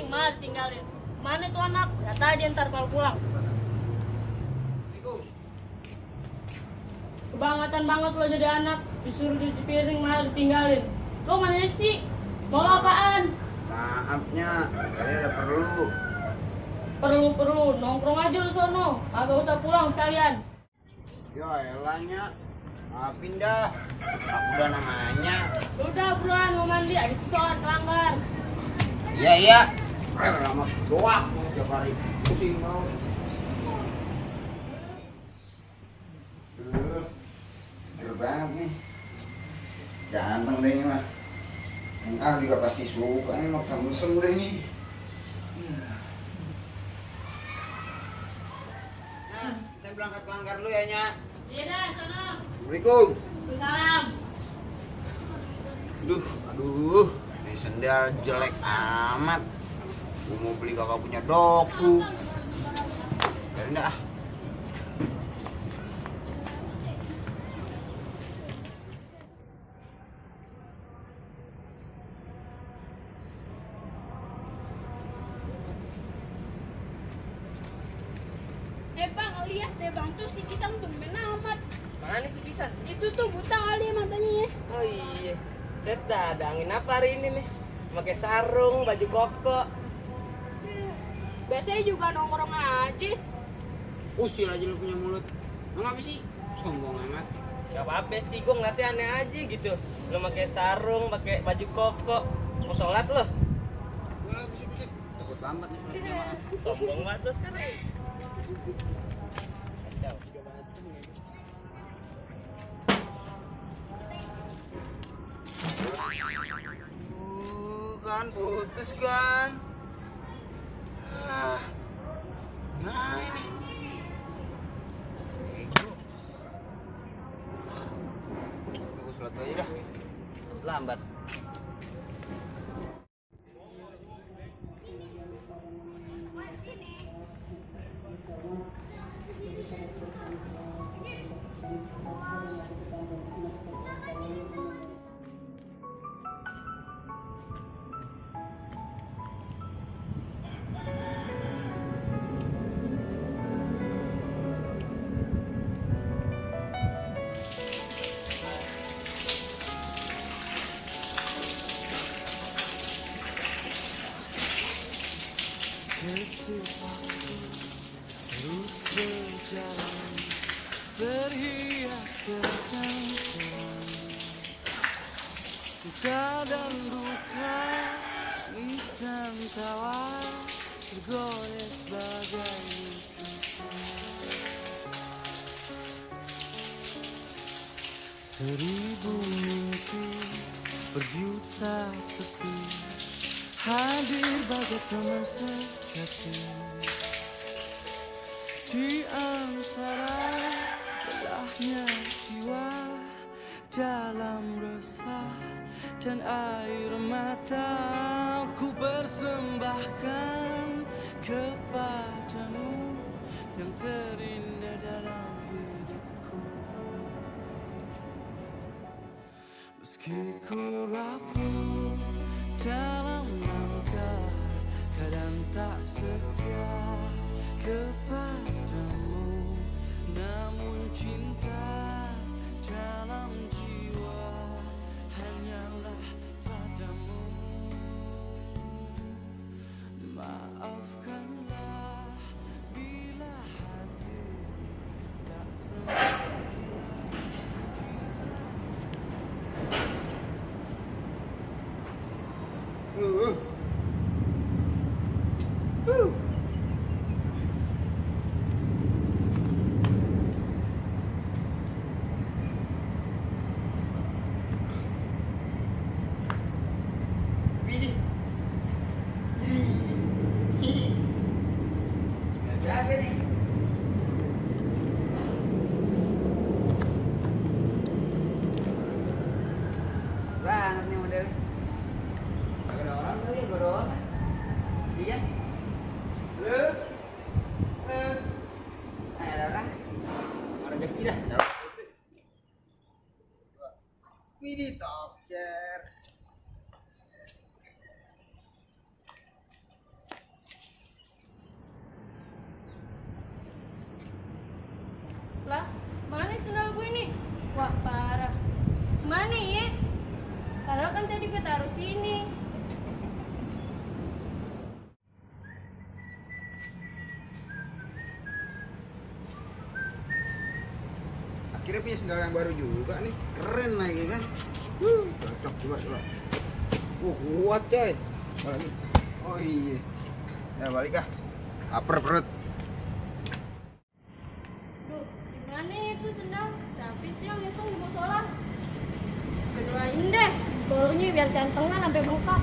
piring malah tinggalin. Mana tuh anak? Lihat aja ntar kalau pulang. Kebangetan banget lo jadi anak, disuruh cuci piring malah ditinggalin. Lo mana sih? Mau lo apaan? Maafnya, tadi ada perlu. Perlu nongkrong aja lu sono, kagak usah pulang sekalian. Ya elahnya, maafin dah. Aku udah namanya. Udah buruan mau mandi, habis itu sholat kelanggar. Iya. Lama doang tiap hari. Pusing mau. Seger banget nih. Ganteng deh ini mah. Entar juga pasti suka nih maksa mesem deh ini. Nah, kita berangkat kelanggar dulu ya, Nya. Iya dah, sono. Assalamualaikum. Salam. Aduh, ini sendal jelek amat. Gue mau beli kakak punya doku. Biarin dah. Bang, lihat deh bang, tuh si Kisang tumben amat. Mana si Kisan? Itu tuh buta kali matanya ya. Oh iya. Lihat dah, ada angin apa hari ini nih? Pakai sarung, baju koko. Biasanya juga nongkrong aja. Usil aja lu punya mulut. Emang apa sih? Sombong amat. Gak apa-apa sih, gue ngeliatnya aneh aja gitu. Lo pakai sarung, pakai baju koko. Mau sholat lo? Wah, bisik. Takut lambat nih sholat jamaah. Sombong banget lo sekarang. Kacau. Kan putus kan. Nah ini. Gue sholat aja dah. Takut lambat. Detik waktu terus berjalan, berhias ketakutan, suka dan duka, tangis dan tawa, tergores bagai lukisan. Seribu mimpi, berjuta sepi, hadir bagai teman sejati di antara belahnya jiwa, dalam resah dan air mata ku persembahkan kepadamu yang terindah dalam hidupku. Meski ku rapuh dalam langkah, kadang tak setia kepadamu, namun cinta dalam jiwa hanyalah padamu. Maafkanlah bila hati tak sempurna. Banget nih model. Gak ada orang tuh ya, gue doang. Iya. Lu. Ada orang. Orang rezeki dah, dapat putus. Widih, toker. Kira punya sendal yang baru juga nih. Keren lagi kan. Cocok coba. Kuat coy. Apa lagi? Oh iya. Ya balik ah. Lapar perut. Duh, gimana itu sendal? Siapa sih yang itu mau sholat? Keduain deh, baunya biar gantengan sampai bengkak.